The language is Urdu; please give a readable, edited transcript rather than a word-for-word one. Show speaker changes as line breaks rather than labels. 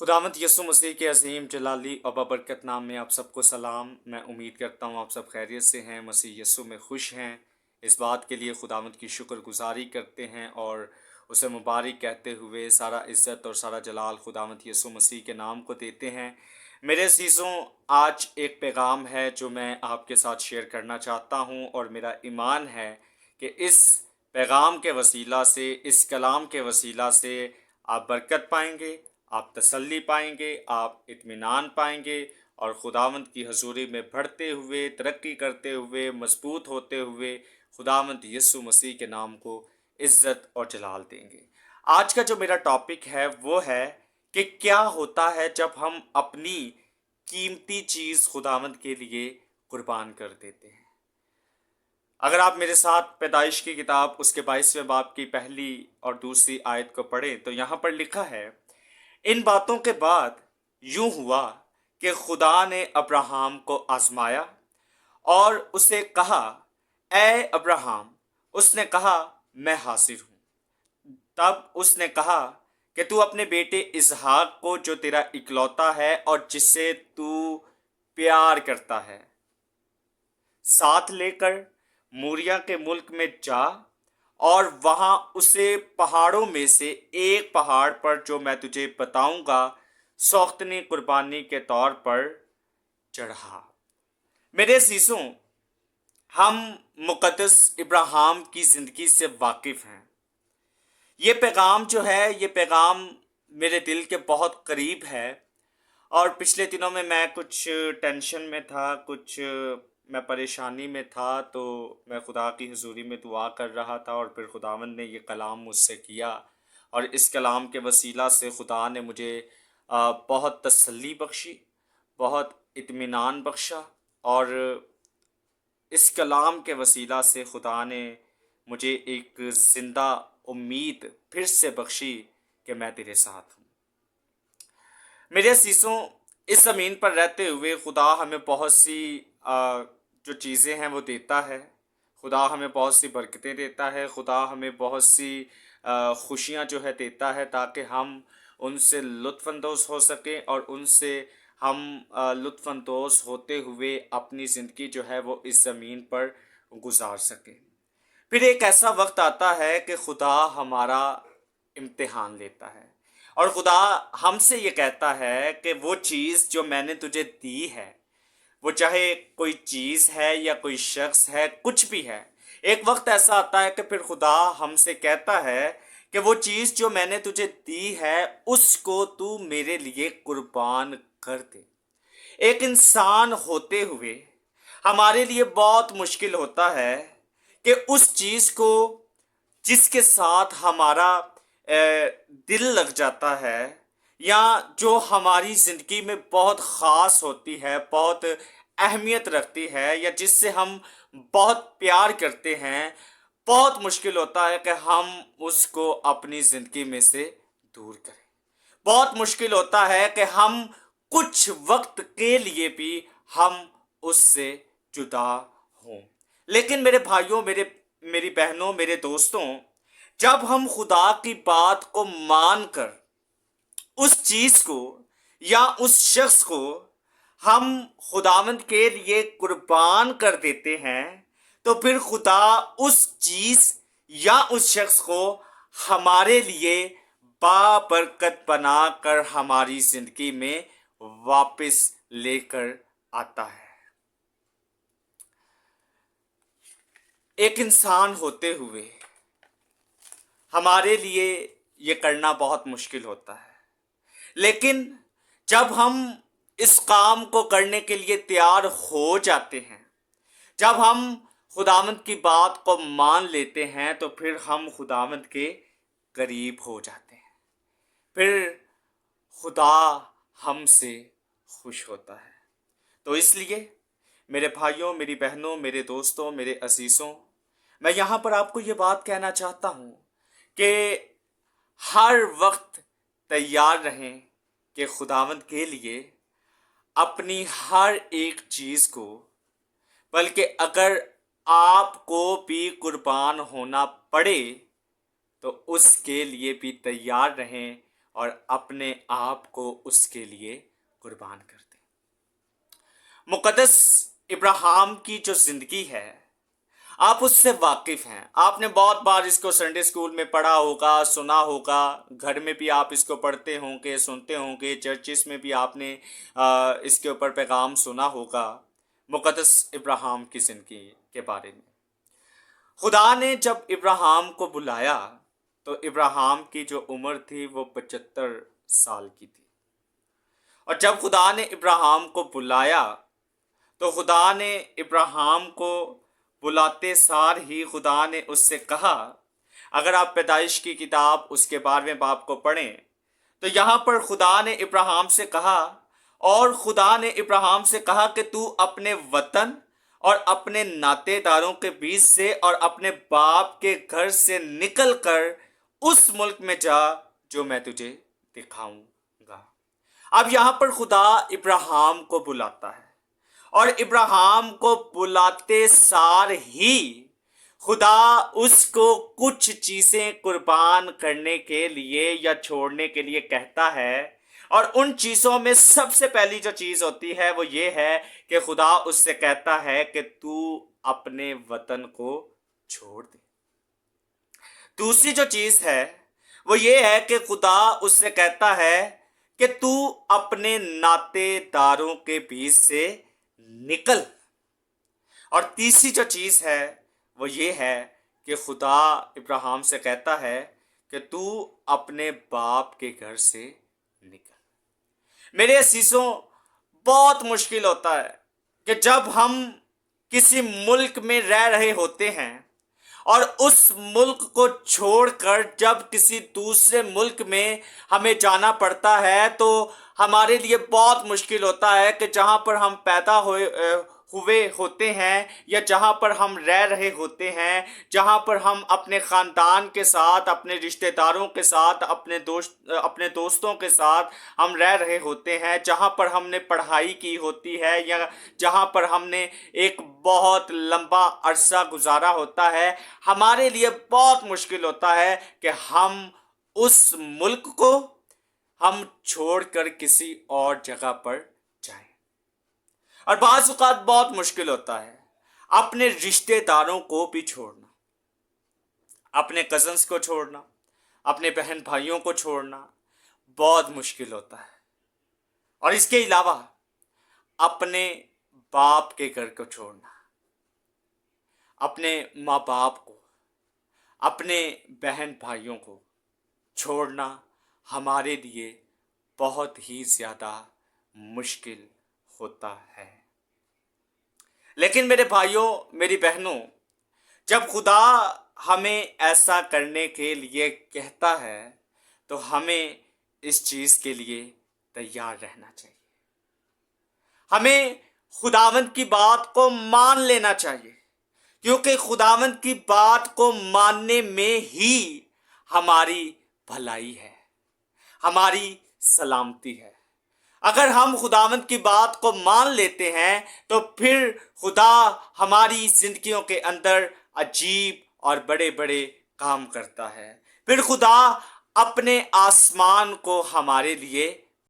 خداوند یسوع مسیح کے عظیم جلالی اور بابرکت نام میں آپ سب کو سلام۔ میں امید کرتا ہوں آپ سب خیریت سے ہیں، مسیح یسوع میں خوش ہیں۔ اس بات کے لیے خداوند کی شکر گزاری کرتے ہیں اور اسے مبارک کہتے ہوئے سارا عزت اور سارا جلال خداوند یسوع مسیح کے نام کو دیتے ہیں۔ میرے عزیزوں، آج ایک پیغام ہے جو میں آپ کے ساتھ شیئر کرنا چاہتا ہوں، اور میرا ایمان ہے کہ اس پیغام کے وسیلہ سے، اس کلام کے وسیلہ سے آپ برکت پائیں گے، آپ تسلی پائیں گے، آپ اطمینان پائیں گے، اور خداوند کی حضوری میں بڑھتے ہوئے، ترقی کرتے ہوئے، مضبوط ہوتے ہوئے خداوند یسوع مسیح کے نام کو عزت اور جلال دیں گے۔ آج کا جو میرا ٹاپک ہے وہ ہے کہ کیا ہوتا ہے جب ہم اپنی قیمتی چیز خداوند کے لیے قربان کر دیتے ہیں۔ اگر آپ میرے ساتھ پیدائش کی کتاب اس کے 22ویں باب کی پہلی اور دوسری آیت کو پڑھیں تو یہاں پر لکھا ہے، ان باتوں کے بعد یوں ہوا کہ خدا نے ابراہم کو آزمایا اور اسے کہا، اے ابراہم۔ اس نے کہا، میں حاضر ہوں۔ تب اس نے کہا کہ تو اپنے بیٹے اسحاق کو، جو تیرا اکلوتا ہے اور جسے تو پیار کرتا ہے، ساتھ لے کر موریا کے ملک میں جا، اور وہاں اسے پہاڑوں میں سے ایک پہاڑ پر جو میں تجھے بتاؤں گا سوختنی قربانی کے طور پر چڑھا۔ میرے عزیزوں، ہم مقدس ابراہیم کی زندگی سے واقف ہیں۔ یہ پیغام جو ہے، یہ پیغام میرے دل کے بہت قریب ہے، اور پچھلے دنوں میں کچھ ٹینشن میں تھا، کچھ میں پریشانی میں تھا، تو میں خدا کی حضوری میں دعا کر رہا تھا، اور پھر خداوند نے یہ کلام مجھ سے کیا، اور اس کلام کے وسیلہ سے خدا نے مجھے بہت تسلی بخشی، بہت اطمینان بخشا، اور اس کلام کے وسیلہ سے خدا نے مجھے ایک زندہ امید پھر سے بخشی کہ میں تیرے ساتھ ہوں۔ میرے عزیزوں، اس زمین پر رہتے ہوئے خدا ہمیں بہت سی جو چیزیں ہیں وہ دیتا ہے۔ خدا ہمیں بہت سی برکتیں دیتا ہے، خدا ہمیں بہت سی خوشیاں جو ہے دیتا ہے، تاکہ ہم ان سے لطف اندوز ہو سکیں، اور ان سے ہم لطف اندوز ہوتے ہوئے اپنی زندگی جو ہے وہ اس زمین پر گزار سکیں۔ پھر ایک ایسا وقت آتا ہے کہ خدا ہمارا امتحان لیتا ہے، اور خدا ہم سے یہ کہتا ہے کہ وہ چیز جو میں نے تجھے دی ہے، وہ چاہے کوئی چیز ہے یا کوئی شخص ہے، کچھ بھی ہے، ایک وقت ایسا آتا ہے کہ پھر خدا ہم سے کہتا ہے کہ وہ چیز جو میں نے تجھے دی ہے اس کو تو میرے لیے قربان کر دے۔ ایک انسان ہوتے ہوئے ہمارے لیے بہت مشکل ہوتا ہے کہ اس چیز کو، جس کے ساتھ ہمارا دل لگ جاتا ہے، یا جو ہماری زندگی میں بہت خاص ہوتی ہے، بہت اہمیت رکھتی ہے، یا جس سے ہم بہت پیار کرتے ہیں، بہت مشکل ہوتا ہے کہ ہم اس کو اپنی زندگی میں سے دور کریں۔ بہت مشکل ہوتا ہے کہ ہم کچھ وقت کے لیے بھی ہم اس سے جدا ہوں۔ لیکن میرے بھائیوں، میری بہنوں، میرے دوستوں، جب ہم خدا کی بات کو مان کر اس چیز کو یا اس شخص کو ہم خداوند کے لیے قربان کر دیتے ہیں، تو پھر خدا اس چیز یا اس شخص کو ہمارے لیے بابرکت بنا کر ہماری زندگی میں واپس لے کر آتا ہے۔ ایک انسان ہوتے ہوئے ہمارے لیے یہ کرنا بہت مشکل ہوتا ہے، لیکن جب ہم اس کام کو کرنے کے لیے تیار ہو جاتے ہیں، جب ہم خداوند کی بات کو مان لیتے ہیں، تو پھر ہم خداوند کے قریب ہو جاتے ہیں، پھر خدا ہم سے خوش ہوتا ہے۔ تو اس لیے میرے بھائیوں، میری بہنوں، میرے دوستوں، میرے عزیزوں، میں یہاں پر آپ کو یہ بات کہنا چاہتا ہوں کہ ہر وقت تیار رہیں کہ خداوند کے لیے اپنی ہر ایک چیز کو، بلکہ اگر آپ کو بھی قربان ہونا پڑے تو اس کے لیے بھی تیار رہیں، اور اپنے آپ کو اس کے لیے قربان کر دیں۔ مقدس ابراہیم کی جو زندگی ہے آپ اس سے واقف ہیں، آپ نے بہت بار اس کو سنڈے اسکول میں پڑھا ہوگا، سنا ہوگا، گھر میں بھی آپ اس کو پڑھتے ہوں گے، سنتے ہوں گے، چرچز میں بھی آپ نے اس کے اوپر پیغام سنا ہوگا، مقدس ابراہیم کی زندگی کے بارے میں۔ خدا نے جب ابراہیم کو بلایا تو ابراہیم کی جو عمر تھی وہ 75 سال کی تھی، اور جب خدا نے ابراہیم کو بلایا تو خدا نے ابراہیم کو بلاتے سار ہی خدا نے اس سے کہا، اگر آپ پیدائش کی کتاب اس کے 12ویں باب کو پڑھیں تو یہاں پر خدا نے ابراہیم سے کہا، اور خدا نے ابراہیم سے کہا کہ تو اپنے وطن اور اپنے ناطے داروں کے بیچ سے اور اپنے باپ کے گھر سے نکل کر اس ملک میں جا جو میں تجھے دکھاؤں گا۔ اب یہاں پر خدا ابراہیم کو بلاتا ہے، اور ابراہیم کو بلاتے سار ہی خدا اس کو کچھ چیزیں قربان کرنے کے لیے یا چھوڑنے کے لیے کہتا ہے، اور ان چیزوں میں سب سے پہلی جو چیز ہوتی ہے وہ یہ ہے کہ خدا اس سے کہتا ہے کہ تو اپنے وطن کو چھوڑ دے۔ دوسری جو چیز ہے وہ یہ ہے کہ خدا اس سے کہتا ہے کہ تو اپنے ناطے داروں کے بیچ سے نکل، اور تیسری جو چیز ہے وہ یہ ہے کہ خدا ابراہیم سے کہتا ہے کہ تو اپنے باپ کے گھر سے نکل۔ میرے عزیزوں، بہت مشکل ہوتا ہے کہ جب ہم کسی ملک میں رہ رہے ہوتے ہیں اور اس ملک کو چھوڑ کر جب کسی دوسرے ملک میں ہمیں جانا پڑتا ہے تو ہمارے لیے بہت مشکل ہوتا ہے کہ جہاں پر ہم پیدا ہوئے ہوتے ہیں یا جہاں پر ہم رہ رہے ہوتے ہیں، جہاں پر ہم اپنے خاندان کے ساتھ، اپنے رشتہ داروں کے ساتھ، اپنے دوستوں کے ساتھ ہم رہ رہے ہوتے ہیں، جہاں پر ہم نے پڑھائی کی ہوتی ہے یا جہاں پر ہم نے ایک بہت لمبا عرصہ گزارا ہوتا ہے، ہمارے لیے بہت مشکل ہوتا ہے کہ ہم اس ملک کو ہم چھوڑ کر کسی اور جگہ پر جائیں۔ اور بعض اوقات بہت مشکل ہوتا ہے اپنے رشتہ داروں کو بھی چھوڑنا، اپنے کزنز کو چھوڑنا، اپنے بہن بھائیوں کو چھوڑنا بہت مشکل ہوتا ہے، اور اس کے علاوہ اپنے باپ کے گھر کو چھوڑنا، اپنے ماں باپ کو، اپنے بہن بھائیوں کو چھوڑنا ہمارے لیے بہت ہی زیادہ مشکل ہوتا ہے۔ لیکن میرے بھائیوں، میری بہنوں، جب خدا ہمیں ایسا کرنے کے لیے کہتا ہے تو ہمیں اس چیز کے لیے تیار رہنا چاہیے۔ ہمیں خداوند کی بات کو مان لینا چاہیے، کیونکہ خداوند کی بات کو ماننے میں ہی ہماری بھلائی ہے، ہماری سلامتی ہے۔ اگر ہم خداوند کی بات کو مان لیتے ہیں تو پھر خدا ہماری زندگیوں کے اندر عجیب اور بڑے بڑے کام کرتا ہے۔ پھر خدا اپنے آسمان کو ہمارے لیے